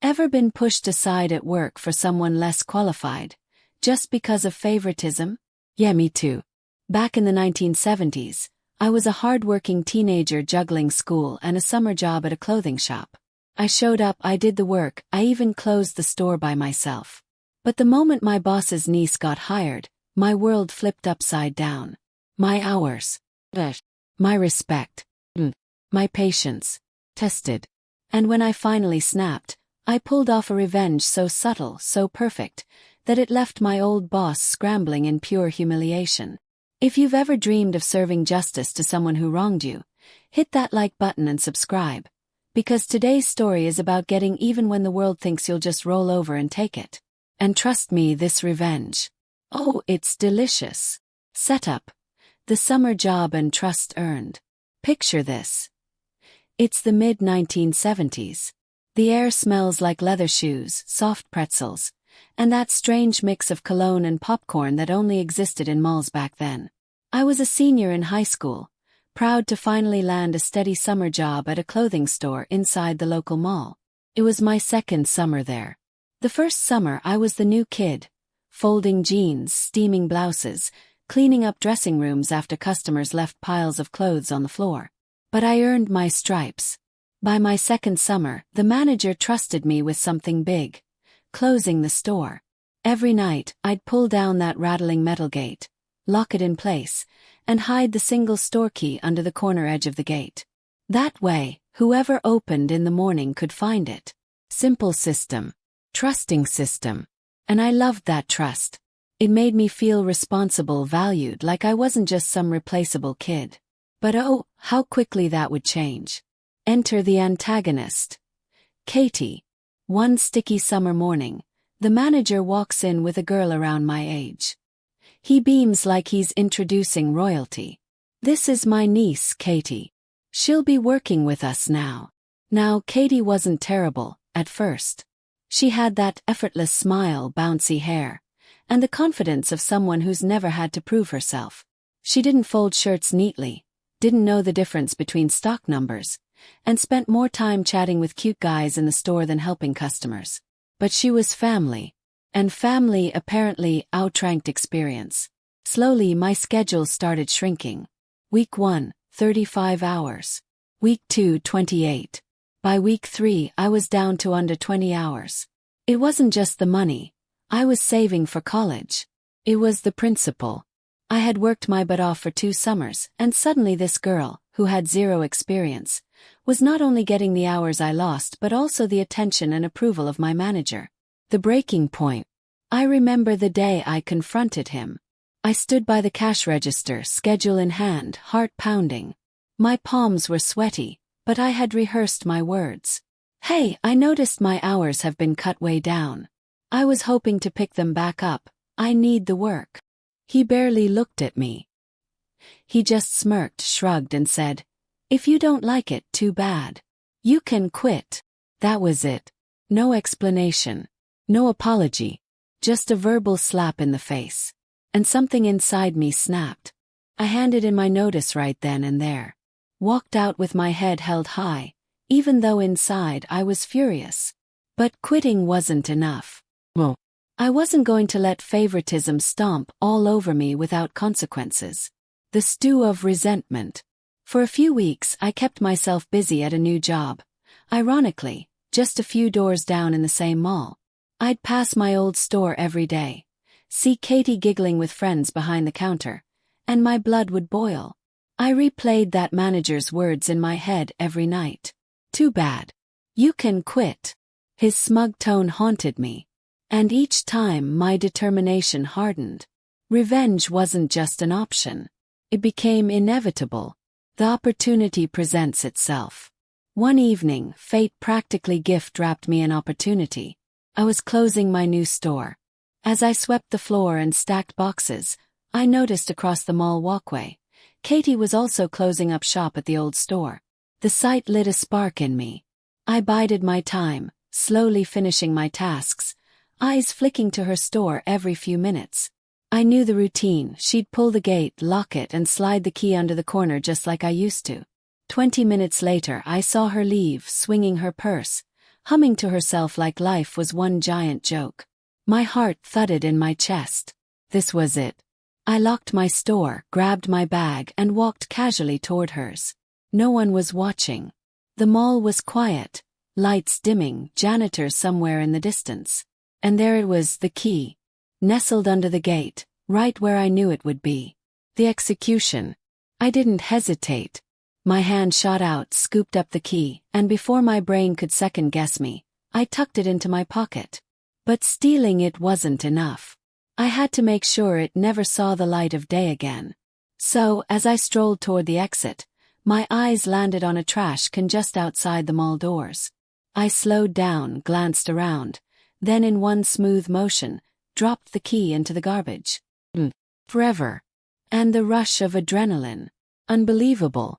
Ever been pushed aside at work for someone less qualified, just because of favoritism? Yeah, me too. Back in the 1970s, I was a hard-working teenager juggling school and a summer job at a clothing shop. I showed up, I did the work, I even closed the store by myself. But the moment my boss's niece got hired, my world flipped upside down. My hours, my respect, my patience, tested. And when I finally snapped, I pulled off a revenge so subtle, so perfect, that it left my old boss scrambling in pure humiliation. If you've ever dreamed of serving justice to someone who wronged you, hit that like button and subscribe. Because today's story is about getting even when the world thinks you'll just roll over and take it. And trust me, this revenge. Oh, it's delicious. Setup. The summer job and trust earned. Picture this. It's the mid-1970s. The air smells like leather shoes, soft pretzels, and that strange mix of cologne and popcorn that only existed in malls back then. I was a senior in high school, proud to finally land a steady summer job at a clothing store inside the local mall. It was my second summer there. The first summer I was the new kid, folding jeans, steaming blouses, cleaning up dressing rooms after customers left piles of clothes on the floor. But I earned my stripes. By my second summer, the manager trusted me with something big. Closing the store. Every night, I'd pull down that rattling metal gate, lock it in place, and hide the single store key under the corner edge of the gate. That way, whoever opened in the morning could find it. Simple system. Trusting system. And I loved that trust. It made me feel responsible, valued, like I wasn't just some replaceable kid. But oh, how quickly that would change. Enter the antagonist. Katie. One sticky summer morning, the manager walks in with a girl around my age. He beams like he's introducing royalty. This is my niece, Katie. She'll be working with us now. Now, Katie wasn't terrible, at first. She had that effortless smile, bouncy hair, and the confidence of someone who's never had to prove herself. She didn't fold shirts neatly, didn't know the difference between stock numbers, and spent more time chatting with cute guys in the store than helping customers. But she was family. And family apparently outranked experience. Slowly my schedule started shrinking. Week 1, 35 hours. Week 2, 28. By week 3 I was down to under 20 hours. It wasn't just the money. I was saving for college. It was the principle. I had worked my butt off for 2 summers, and suddenly this girl, who had zero experience, was not only getting the hours I lost but also the attention and approval of my manager. The breaking point. I remember the day I confronted him. I stood by the cash register, schedule in hand, heart pounding. My palms were sweaty, but I had rehearsed my words. Hey, I noticed my hours have been cut way down. I was hoping to pick them back up. I need the work. He barely looked at me. He just smirked, shrugged, and said, "If you don't like it, too bad. You can quit." That was it. No explanation. No apology. Just a verbal slap in the face. And something inside me snapped. I handed in my notice right then and there. Walked out with my head held high, even though inside I was furious. But quitting wasn't enough. Well, I wasn't going to let favoritism stomp all over me without consequences. The stew of resentment. For a few weeks I kept myself busy at a new job. Ironically, just a few doors down in the same mall. I'd pass my old store every day, see Katie giggling with friends behind the counter, and my blood would boil. I replayed that manager's words in my head every night. Too bad. You can quit. His smug tone haunted me. And each time my determination hardened. Revenge wasn't just an option. It became inevitable. The opportunity presents itself. One evening, fate practically gift-wrapped me an opportunity. I was closing my new store. As I swept the floor and stacked boxes, I noticed across the mall walkway, Katie was also closing up shop at the old store. The sight lit a spark in me. I bided my time, slowly finishing my tasks, eyes flicking to her store every few minutes. I knew the routine. She'd pull the gate, lock it, and slide the key under the corner just like I used to. 20 minutes later I saw her leave, swinging her purse, humming to herself like life was one giant joke. My heart thudded in my chest. This was it. I locked my store, grabbed my bag, and walked casually toward hers. No one was watching. The mall was quiet, lights dimming, janitors somewhere in the distance. And there it was, the key, nestled under the gate, right where I knew it would be. The execution. I didn't hesitate. My hand shot out, scooped up the key, and before my brain could second-guess me, I tucked it into my pocket. But stealing it wasn't enough. I had to make sure it never saw the light of day again. So, as I strolled toward the exit, my eyes landed on a trash can just outside the mall doors. I slowed down, glanced around, then in one smooth motion, dropped the key into the garbage. Forever. And the rush of adrenaline. Unbelievable.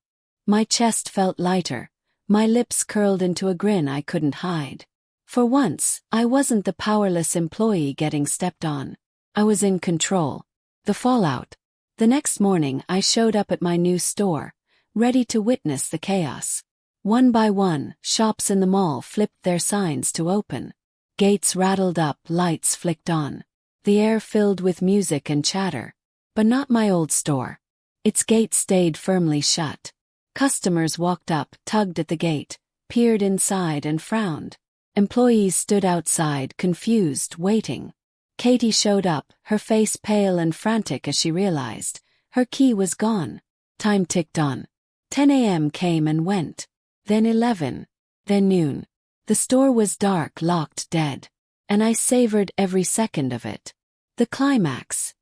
My chest felt lighter, my lips curled into a grin I couldn't hide. For once, I wasn't the powerless employee getting stepped on. I was in control. The fallout. The next morning I showed up at my new store, ready to witness the chaos. One by one, shops in the mall flipped their signs to open. Gates rattled up, lights flicked on. The air filled with music and chatter. But not my old store. Its gate stayed firmly shut. Customers walked up, tugged at the gate, peered inside and frowned. Employees stood outside, confused, waiting. Katie showed up, her face pale and frantic as she realized her key was gone. Time ticked on. 10 a.m. came and went. Then 11. Then noon. The store was dark, locked, dead. And I savored every second of it. The climax.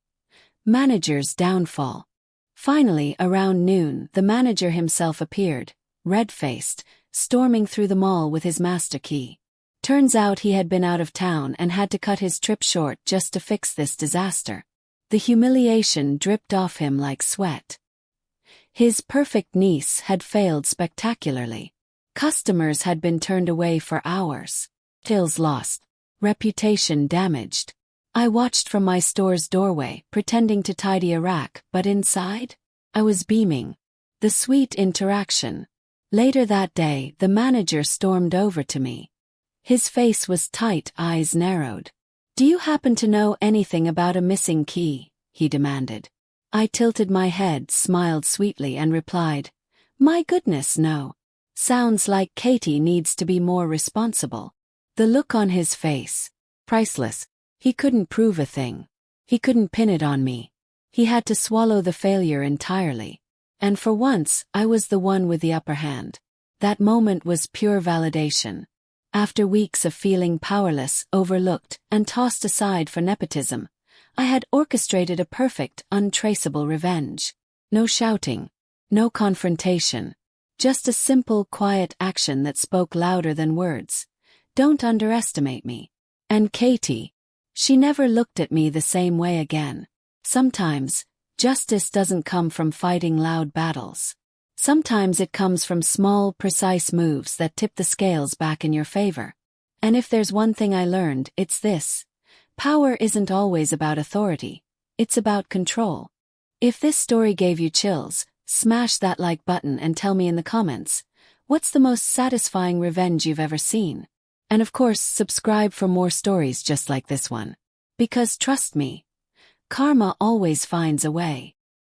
Manager's downfall. Finally, around noon, the manager himself appeared, red-faced, storming through the mall with his master key. Turns out he had been out of town and had to cut his trip short just to fix this disaster. The humiliation dripped off him like sweat. His perfect niece had failed spectacularly. Customers had been turned away for hours. Sales lost. Reputation damaged. I watched from my store's doorway, pretending to tidy a rack, but inside? I was beaming. The sweet interaction. Later that day, the manager stormed over to me. His face was tight, eyes narrowed. "Do you happen to know anything about a missing key?" he demanded. I tilted my head, smiled sweetly, and replied, "My goodness, no. Sounds like Katie needs to be more responsible." The look on his face. Priceless. He couldn't prove a thing. He couldn't pin it on me. He had to swallow the failure entirely. And for once, I was the one with the upper hand. That moment was pure validation. After weeks of feeling powerless, overlooked, and tossed aside for nepotism, I had orchestrated a perfect, untraceable revenge. No shouting. No confrontation. Just a simple, quiet action that spoke louder than words. Don't underestimate me. And Katie. She never looked at me the same way again. Sometimes, justice doesn't come from fighting loud battles. Sometimes it comes from small, precise moves that tip the scales back in your favor. And if there's one thing I learned, it's this. Power isn't always about authority. It's about control. If this story gave you chills, smash that like button and tell me in the comments, what's the most satisfying revenge you've ever seen? And of course, subscribe for more stories just like this one. Because trust me, karma always finds a way.